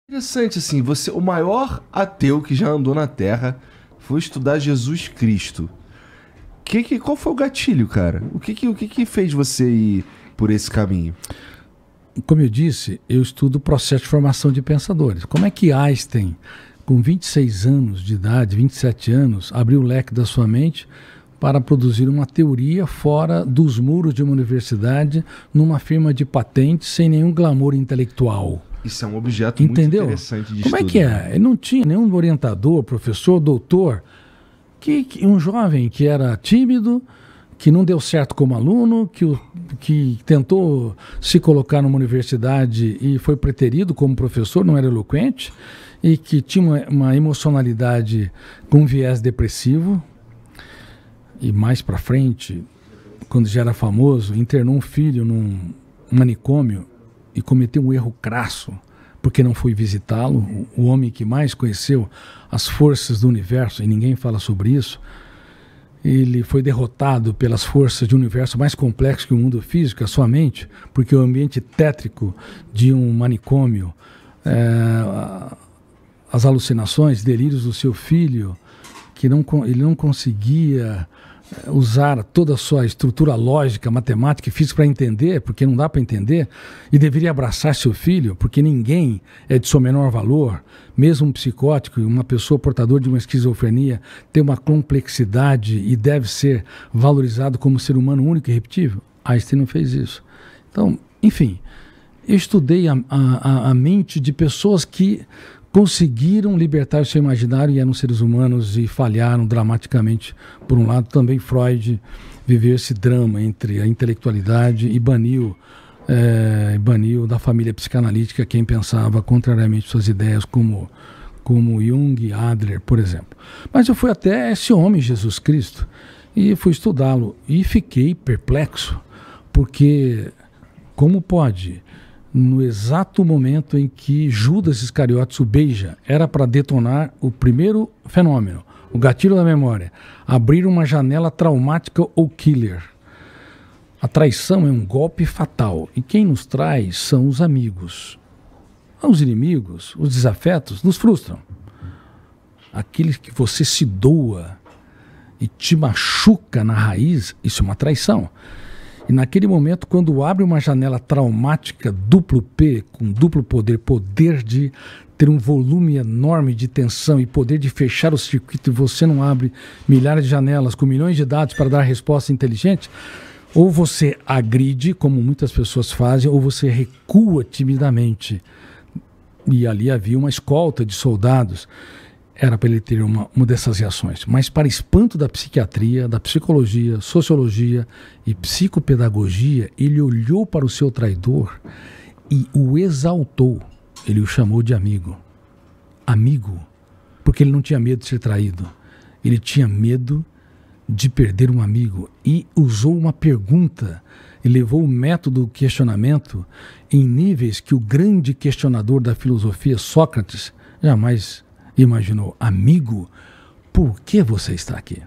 Interessante, assim, você, o maior ateu que já andou na Terra foi estudar Jesus Cristo. Qual foi o gatilho, cara? O que fez você ir por esse caminho? Como eu disse, eu estudo o processo de formação de pensadores. Como é que Einstein, com 26 anos de idade, 27 anos, abriu o leque da sua mente para produzir uma teoria fora dos muros de uma universidade, numa firma de patentes, sem nenhum glamour intelectual? Isso é um objeto Entendeu? muito interessante de Como estudo. é que é? Ele não tinha nenhum orientador, professor, doutor, um jovem que era tímido, que não deu certo como aluno, que tentou se colocar numa universidade e foi preterido como professor, não era eloquente, e que tinha uma emocionalidade com viés depressivo. E mais para frente, quando já era famoso, internou um filho num manicômio e cometeu um erro crasso, porque não foi visitá-lo. O homem que mais conheceu as forças do universo, e ninguém fala sobre isso, ele foi derrotado pelas forças de um universo mais complexo que o mundo físico, a sua mente, porque o ambiente tétrico de um manicômio, as alucinações, delírios do seu filho, que ele não conseguia usar toda a sua estrutura lógica, matemática e física para entender, porque não dá para entender, e deveria abraçar seu filho, porque ninguém é de seu menor valor, mesmo um psicótico, uma pessoa portadora de uma esquizofrenia, tem uma complexidade e deve ser valorizado como ser humano único e irrepetível. Einstein não fez isso. Então, enfim, eu estudei a mente de pessoas que conseguiram libertar o seu imaginário e eram seres humanos e falharam dramaticamente. Por um lado, também Freud viveu esse drama entre a intelectualidade e baniu da família psicanalítica quem pensava contrariamente suas ideias, como Jung, Adler, por exemplo. Mas eu fui até esse homem, Jesus Cristo, e fui estudá-lo e fiquei perplexo, porque como pode, no exato momento em que Judas Iscariotes o beija, era para detonar o primeiro fenômeno, o gatilho da memória, abrir uma janela traumática ou killer. A traição é um golpe fatal, e quem nos trai são os amigos. Os inimigos, os desafetos, nos frustram. Aqueles que você se doa e te machuca na raiz, isso é uma traição. E naquele momento, quando abre uma janela traumática, duplo P, com duplo poder, poder de ter um volume enorme de tensão e poder de fechar o circuito, e você não abre milhares de janelas com milhões de dados para dar resposta inteligente, ou você agride, como muitas pessoas fazem, ou você recua timidamente. E ali havia uma escolta de soldados. Era para ele ter uma dessas reações. Mas para espanto da psiquiatria, da psicologia, sociologia e psicopedagogia, ele olhou para o seu traidor e o exaltou. Ele o chamou de amigo. Amigo, porque ele não tinha medo de ser traído. Ele tinha medo de perder um amigo e usou uma pergunta e levou o método do questionamento em níveis que o grande questionador da filosofia, Sócrates, jamais imaginou. Amigo, por que você está aqui?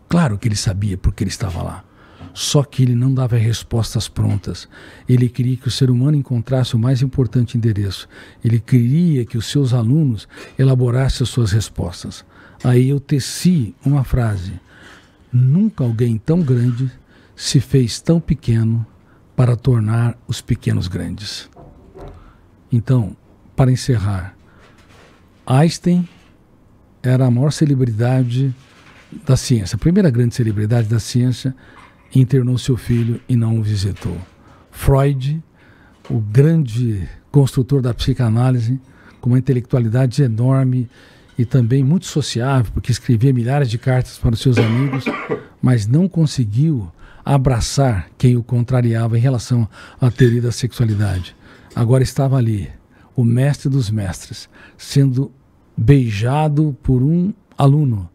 Claro que ele sabia porque ele estava lá. Só que ele não dava respostas prontas. Ele queria que o ser humano encontrasse o mais importante endereço. Ele queria que os seus alunos elaborassem as suas respostas. Aí eu teci uma frase. Nunca alguém tão grande se fez tão pequeno para tornar os pequenos grandes. Então, para encerrar, Einstein era a maior celebridade da ciência, a primeira grande celebridade da ciência, internou seu filho e não o visitou. Freud, o grande construtor da psicanálise, com uma intelectualidade enorme e também muito sociável, porque escrevia milhares de cartas para os seus amigos, mas não conseguiu abraçar quem o contrariava em relação à teoria da sexualidade. Agora estava ali, o mestre dos mestres, sendo beijado por um aluno,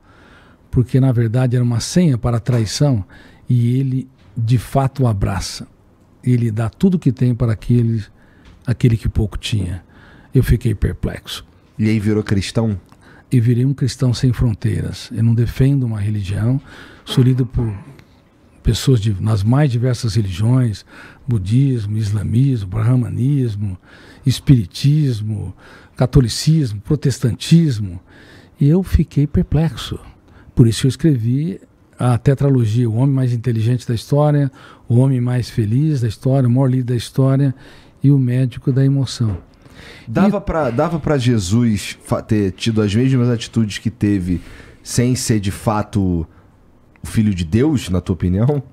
porque na verdade era uma senha para a traição, e ele de fato o abraça. Ele dá tudo o que tem para aquele que pouco tinha. Eu fiquei perplexo. E aí virou cristão? E virei um cristão sem fronteiras. Eu não defendo uma religião, sou lido pessoas nas mais diversas religiões, budismo, islamismo, brahmanismo, espiritismo, catolicismo, protestantismo, e eu fiquei perplexo. Por isso eu escrevi a tetralogia, O Homem Mais Inteligente da História, O Homem Mais Feliz da História, O Maior Líder da História e O Médico da Emoção. Dava para Jesus ter tido as mesmas atitudes que teve sem ser de fato o Filho de Deus, na tua opinião?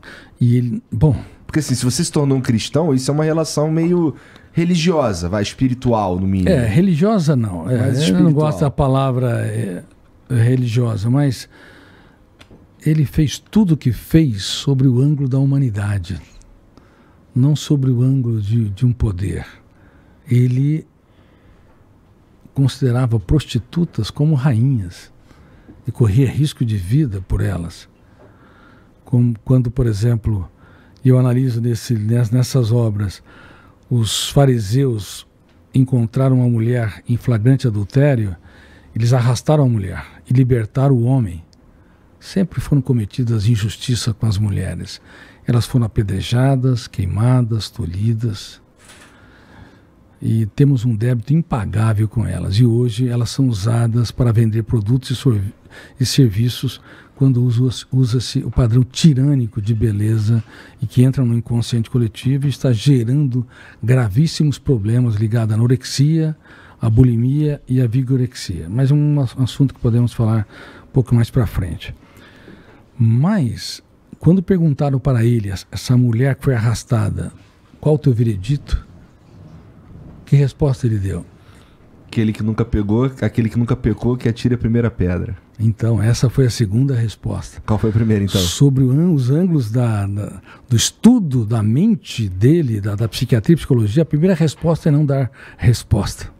E ele, bom... Porque assim, se você se tornou um cristão, isso é uma relação meio religiosa, espiritual no mínimo. Religiosa não. Eu não gosto da palavra religiosa, mas ele fez tudo o que fez sobre o ângulo da humanidade, não sobre o ângulo de um poder. Ele considerava prostitutas como rainhas e corria risco de vida por elas. Como quando, por exemplo, eu analiso nessas obras, os fariseus encontraram uma mulher em flagrante adultério, eles arrastaram a mulher e libertaram o homem. Sempre foram cometidas injustiças com as mulheres. Elas foram apedrejadas, queimadas, tolhidas. E temos um débito impagável com elas. E hoje elas são usadas para vender produtos e serviços quando usa-se o padrão tirânico de beleza e que entra no inconsciente coletivo e está gerando gravíssimos problemas ligados à anorexia, à bulimia e à vigorexia. Mas é um assunto que podemos falar um pouco mais para frente. Mas, quando perguntaram para ele, essa mulher que foi arrastada, qual o teu veredito? Que resposta ele deu? Aquele que nunca pecou, que atire a primeira pedra. Então, essa foi a segunda resposta. Qual foi a primeira, então? Sobre os ângulos do estudo da mente dele, da psiquiatria e psicologia, a primeira resposta é não dar resposta.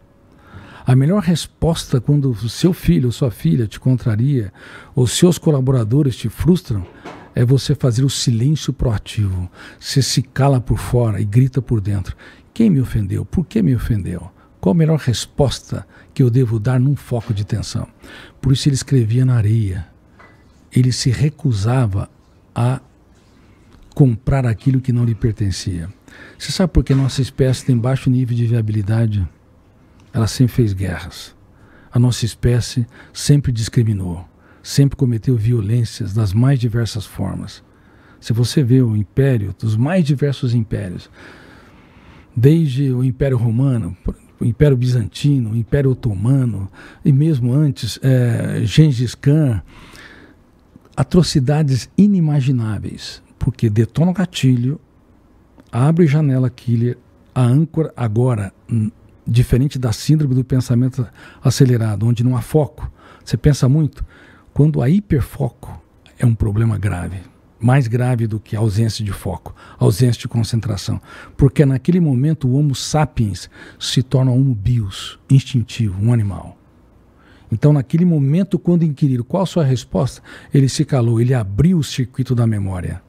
A melhor resposta quando o seu filho ou sua filha te contraria, ou seus colaboradores te frustram, é você fazer o silêncio proativo. Você se cala por fora e grita por dentro. Quem me ofendeu? Por que me ofendeu? Qual a melhor resposta que eu devo dar num foco de tensão? Por isso ele escrevia na areia. Ele se recusava a comprar aquilo que não lhe pertencia. Você sabe por que nossa espécie tem baixo nível de viabilidade? Ela sempre fez guerras. A nossa espécie sempre discriminou, sempre cometeu violências das mais diversas formas. Se você vê o império, dos mais diversos impérios, desde o Império Romano, o Império Bizantino, o Império Otomano, e mesmo antes, Gengis Khan, atrocidades inimagináveis, porque detona o gatilho, abre janela killer, a âncora agora... Diferente da síndrome do pensamento acelerado, onde não há foco, você pensa muito. Quando há hiperfoco, é um problema grave. Mais grave do que a ausência de foco, a ausência de concentração. Porque naquele momento o Homo sapiens se torna um Homo bios, instintivo, um animal. Então naquele momento, quando inquiriram qual a sua resposta, ele se calou, ele abriu o circuito da memória.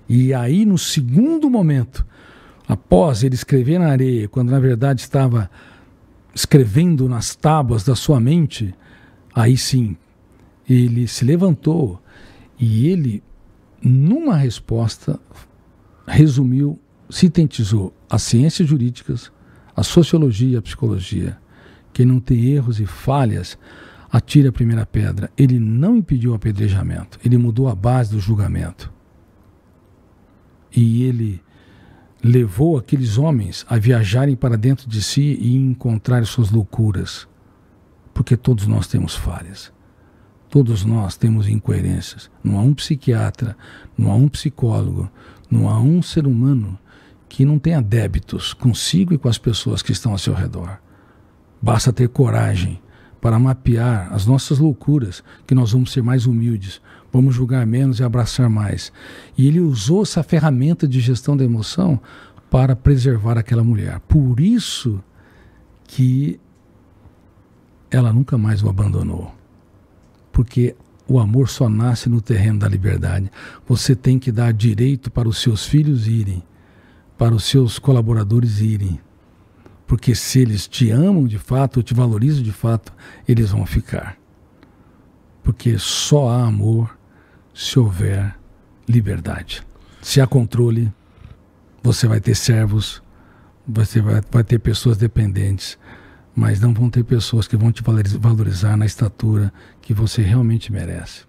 E aí no segundo momento... Após ele escrever na areia, quando na verdade estava escrevendo nas tábuas da sua mente, aí sim, ele se levantou e ele, numa resposta, resumiu, sintetizou as ciências jurídicas, a sociologia e a psicologia. Quem não tem erros e falhas, atire a primeira pedra. Ele não impediu o apedrejamento, ele mudou a base do julgamento. E ele... levou aqueles homens a viajarem para dentro de si e encontrar suas loucuras. Porque todos nós temos falhas. Todos nós temos incoerências. Não há um psiquiatra, não há um psicólogo, não há um ser humano que não tenha débitos consigo e com as pessoas que estão ao seu redor. Basta ter coragem para mapear as nossas loucuras, que nós vamos ser mais humildes, vamos julgar menos e abraçar mais. E ele usou essa ferramenta de gestão da emoção para preservar aquela mulher. Por isso que ela nunca mais o abandonou. Porque o amor só nasce no terreno da liberdade. Você tem que dar direito para os seus filhos irem, para os seus colaboradores irem. Porque se eles te amam de fato, ou te valorizam de fato, eles vão ficar. Porque só há amor se houver liberdade. Se há controle, você vai ter servos, você vai ter pessoas dependentes, mas não vão ter pessoas que vão te valorizar na estatura que você realmente merece.